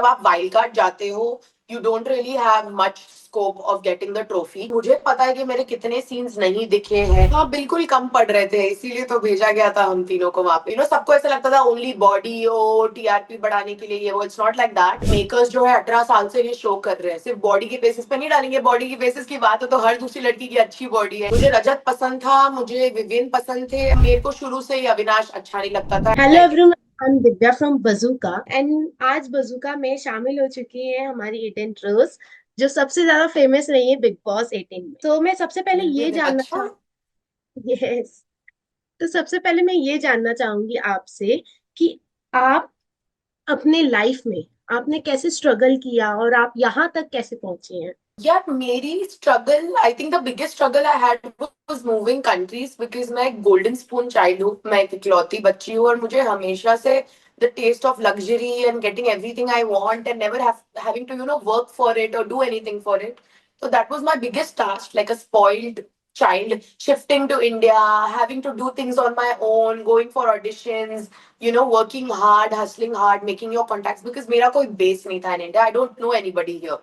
जब आप wild card जाते हो you don't really have much scope of getting the trophy. मुझे पता है कि मेरे कितने सीन्स नहीं दिखे हैं, हाँ बिल्कुल कम पड़ रहे थे, इसीलिए तो भेजा गया था हम तीनों को वहां पे। सबको ऐसा लगता था ओनली बॉडी हो, टीआरपी बढ़ाने के लिए ये वो। It's not like that. Makers जो है 18 साल से ये शो कर रहे हैं, सिर्फ बॉडी के बेसिस पे नहीं डालेंगे। बॉडी की बेसिस की बात हो तो हर दूसरी लड़की की अच्छी बॉडी है। मुझे रजत पसंद था, मुझे विविन पसंद थे, मेरे को शुरू से ही अविनाश अच्छा नहीं लगता था। Hello everyone, I am Divya from Bazooka and आज बजूका में शामिल हो चुकी है हमारी एटेन रोज, जो सबसे ज्यादा फेमस रही है बिग बॉस 18 में। तो मैं सबसे पहले ये जानना अच्छा। चाहूँ। यस। तो सबसे पहले मैं ये जानना चाहूंगी आपसे कि आप अपने लाइफ में आपने कैसे स्ट्रगल किया और आप यहाँ तक कैसे पहुंचे हैं। यार मेरी struggle, I think the biggest struggle I had was moving countries, because मैं एक गोल्डन स्पून चाइल्ड हूँ, मैं एक इकलौती बच्ची हूँ और मुझे हमेशा से the taste of luxury and getting everything I want and never having to work for it और do anything for it. So that was my biggest task, like a spoiled child, shifting to India, having to do things on my own, going for auditions, working hard, hustling hard, making your contacts, because मेरा कोई base नहीं था in India. I don't know anybody here.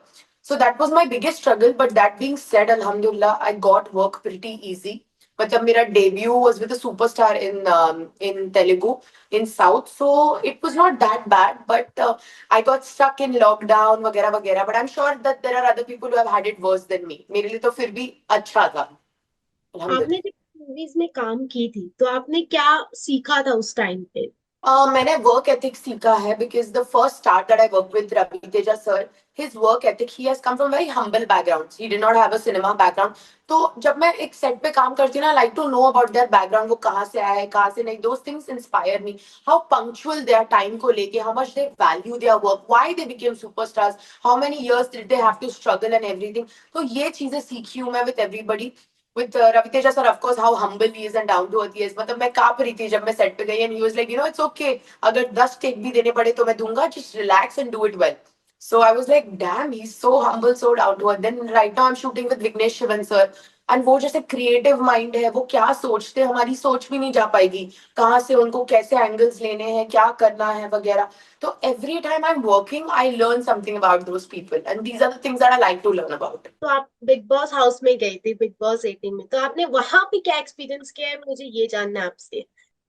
So that was my biggest struggle. But that being said, Alhamdulillah, I got work pretty easy. मतलब मेरा debut was with a superstar in Telugu in South, so it was not that bad. But I got stuck in lockdown वगैरह वगैरह. But I'm sure that there are other people who have had it worse than me. मेरे लिए तो फिर भी अच्छा था, आपने अल्हम्दुलिल्लाह। जब मूवीज में काम की थी तो आपने क्या सीखा था उस टाइम पे। मैंने वर्क एथिक सीखा है, because the first start that I work with Ravi Teja sir, his work ethic, he has come from very humble background, he did not have a cinema background. तो जब मैं एक सेट पे काम करती ना, like to know about their background, वो कहाँ से आया है कहाँ से नहीं, those things inspire me. How punctual they are time को लेके, how much they value there work, why they became superstars, how many years did they have to struggle and everything. तो ये चीजें सीखी हूँ मैं with everybody. With Raviteja sir, of course, how humble he is and down to earth he is. मतलब मैं कांप रही थी जब मैं सेट पे गई, and he was like, it's okay. अगर 10 टेक भी देने पड़े तो मैं दूंगा. Just relax and do it well. So I was like, damn, he's so humble, so down to earth. Then right now I'm shooting with Vignesh Shivan sir. And वो जैसे creative mind है, वो क्या सोचते हैं हमारी सोच भी नहीं जा पाएगी, कहाँ से उनको कैसे एंगल्स लेने हैं, क्या करना है वगैरह। तो every time I'm working, I learn something about those people, and these are the things that I like to learn about. तो आप बिग बॉस हाउस में गए थे बिग बॉस 18 में, तो आपने वहां पे क्या एक्सपीरियंस किया है, मुझे ये जानना है आपसे।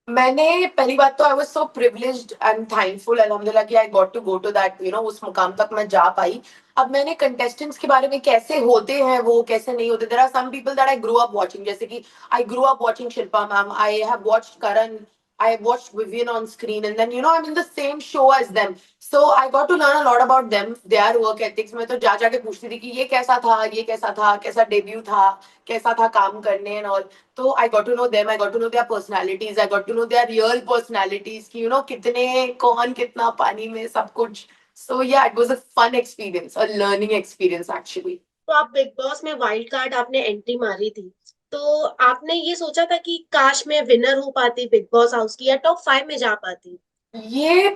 मैंने पहली बात तो I was so privileged and thankful अल्हम्दुलिल्लाह कि I got to go to that, उस मुकाम तक मैं जा पाई। अब मैंने कंटेस्टेंट्स के बारे में, कैसे होते हैं वो, कैसे नहीं होते, there are some people that I grow up watching, जैसे कि I grow up watching Shilpa ma'am, I have watched Karan, I have watched Vivian on screen, and then I'm in the same show as them. So I got to learn a lot about them, their work ethics. मैं तो जा जाके पूछती थी कि ये कैसा था, ये कैसा था, कैसा डेब्यू था, कैसा था काम करने and all. तो I got to know them, I got to know their personalities, I got to know their real personalities कि कितने, कौन कितना पानी में, सब कुछ. So yeah, it was a fun experience, a learning experience actually. तो आप बिग बॉस में वाइल्ड कार्ड आपने एंट्री मारी थी, तो आपने ये सोचा था कि काश मैं विनर हो पाती बिग बॉस हाउस की या टॉप 5 में जा पाती। ये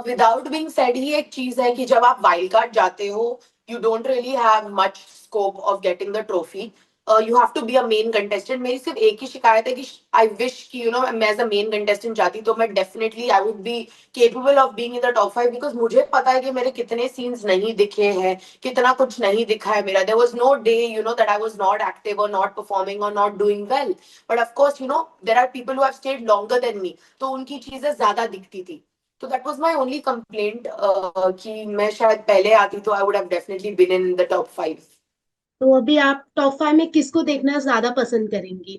विदाउट बीइंग सेड ही एक चीज है कि जब आप वाइल्ड कार्ड जाते हो you don't really have much scope of getting the trophy, you have to be a main contestant. मेरी सिर्फ एक ही शिकायत है कि आई विश कि मैं एज अ मेन कंटेस्टेंट जाती तो मैं definitely I would be capable of being in the top 5, because मुझे पता है कि मेरे कितने सीन्स नहीं दिखे हैं, कितना कुछ नहीं दिखा है मेरा। There was no day that I was not active और नॉट परफॉर्मिंग और not doing well. But of course there are people who have stayed longer than me, तो उनकी चीजें ज्यादा दिखती थी। तो that was my only complaint कि मैं शायद पहले आती तो I would have definitely been in the top 5। तो अभी आप टॉप 5 में किसको देखना ज्यादा पसंद करेंगी।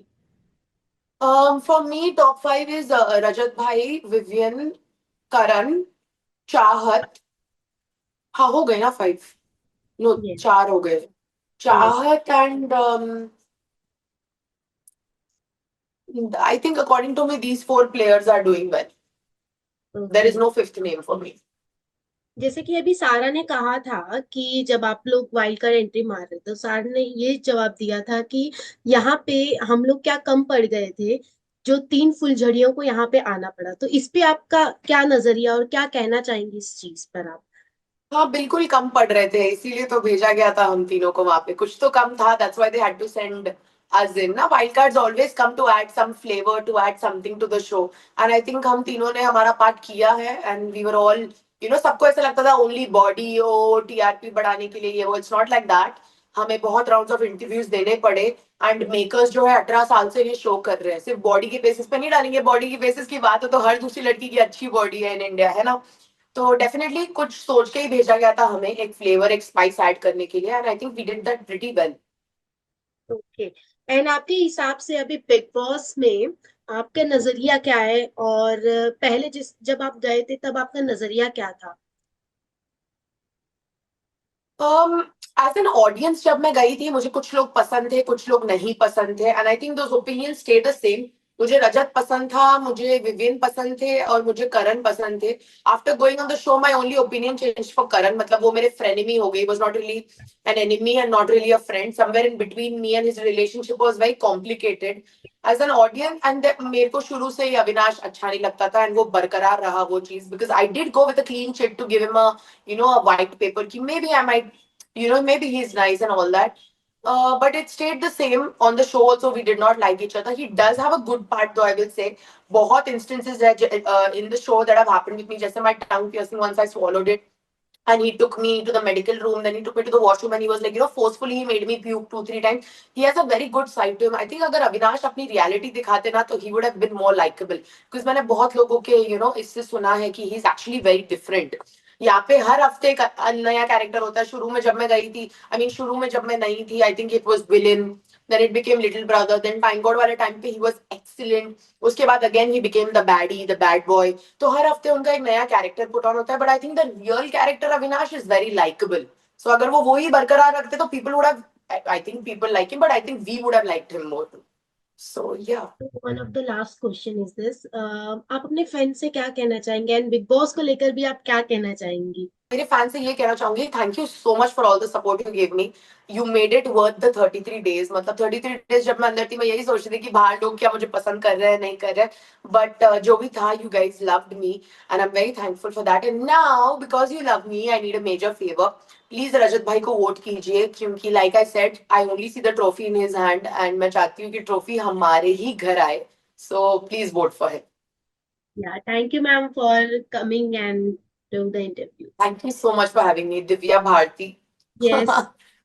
फॉर मी टॉप 5 इज रजत भाई, विवियन, करण, चाहत। हाँ हो गए ना 5? No, yes. 4 हो गए। Yes. Chahat and I think according to me these 4 players are doing well. There okay. Is no fifth name for me. जैसे कि अभी सारा ने कहा था कि जब आप लोग वाइल्ड कार्ड एंट्री मार रहे तो सारा ने ये जवाब दिया था कि यहाँ पे हम लोग क्या कम पड़ गए थे, जो 3 फुलझड़ियों को यहाँ पे आना पड़ा। तो इस पे आपका क्या नजरिया और क्या कहना चाहेंगे इस चीज पर आप। हाँ बिल्कुल कम पड़ रहे थे, इसीलिए तो भेजा गया था हम तीनों को वहां पे, कुछ तो कम था, that's why they had to send us in ना। Wild cards always come to add some flavour, to add something to the show, and I think हम तीनों ने हमारा पार्ट किया है, एंड वी वर ऑल सबको ऐसा लगता था ओनली बॉडी हो, टीआरपी बढ़ाने के लिए ये वो. It's not like that. हमें बहुत राउंड्स ऑफ इंटरव्यूज देने पड़े. एंड मेकर्स जो है 18 साल से ये शो कर रहे हैं, सिर्फ बॉडी के बेसिस पे नहीं डालेंगे. बॉडी की बेसिस की बात हो तो हर दूसरी लड़की की अच्छी बॉडी है इन इंडिया, है ना. तो डेफिनेटली कुछ सोच के ही भेजा गया था हमें, एक फ्लेवर, एक स्पाइस ऐड करने के लिए. And I think we did that pretty well. Okay. And आपके हिसाब से अभी बिग बॉस में आपका नजरिया क्या है, और पहले जब आप गए थे तब आपका नजरिया क्या था? एज एन ऑडियंस जब मैं गई थी, मुझे कुछ लोग पसंद थे, कुछ लोग नहीं पसंद थे. And I think those opinion stay the same. मुझे रजत पसंद था, मुझे विविन पसंद थे, और मुझे करण पसंद थे. After going on the show my only opinion change for Karan. मतलब वो मेरे फ्रेनेमी हो गई. Was not really an enemy and not really a friend. Somewhere in between me and his relationship was very complicated as an audience. And मेरे को शुरू से ही अविनाश अच्छा नहीं लगता था, एंड वो बरकरार रहा वो चीज. Because I did go with a clean chit to give him a a white paper ki maybe I might, maybe he's nice and all that. But it stayed the same on the show also. We did not like each other. He does have a good part, though, I will say. बहुत instances in the show that have happened with me. जैसे my tongue piercing, once I swallowed it. And he took me to the medical room, then he took me to the washroom, and he was like, forcefully he made me puke 2-3 times. He has a very good side to him. I think अगर अविनाश अपनी reality दिखाते ना, तो he would have been more likable. Because मैंने बहुत लोगों के इससे सुना है कि he's actually very different. यहाँ पे हर हफ्ते एक नया कैरेक्टर होता है. शुरू में जब मैं गई थी, आई मीन शुरू में जब मैं नहीं थी, I think it was villain, then it became little brother, then time god वाले टाइम पे ही वाज एक्सीलेंट. उसके बाद again he became the baddie, the bad boy. तो हर हफ्ते उनका एक नया कैरेक्टर पुट ऑन होता है. But I think the real character Avinash is very likeable. So अगर वो वही बरकरार रखते तो people would have, I think people like him, but I think we would have liked him more. So yeah. One of the last question is this, आप अपने friend से क्या कहना चाहेंगे, एंड बिग बॉस को लेकर भी आप क्या कहना चाहेंगी? मेरे फैन से ये कहना चाहूंगी, thank you so much for all the support you give me. You made it worth the 33 days. मतलब 33 days जब मैं अंदर थी, मैं यही सोच रही थी कि बाहर लोग क्या मुझे पसंद कर रहे हैं, नहीं कर रहे. बट जो भी था, you guys loved me, and I am very thankful for that. And now because you love me, I need a major favour. Please Rajat भाई को वोट कीजिए, क्योंकि like I said, I only see the trophy in his hand, and मैं चाहती हूँ कि trophy हमारे ही घर आए. So please vote for him. Yeah, thank you, ma'am, for coming and doing the interview. Thank you so much for having me, Divya Bharti. Yes.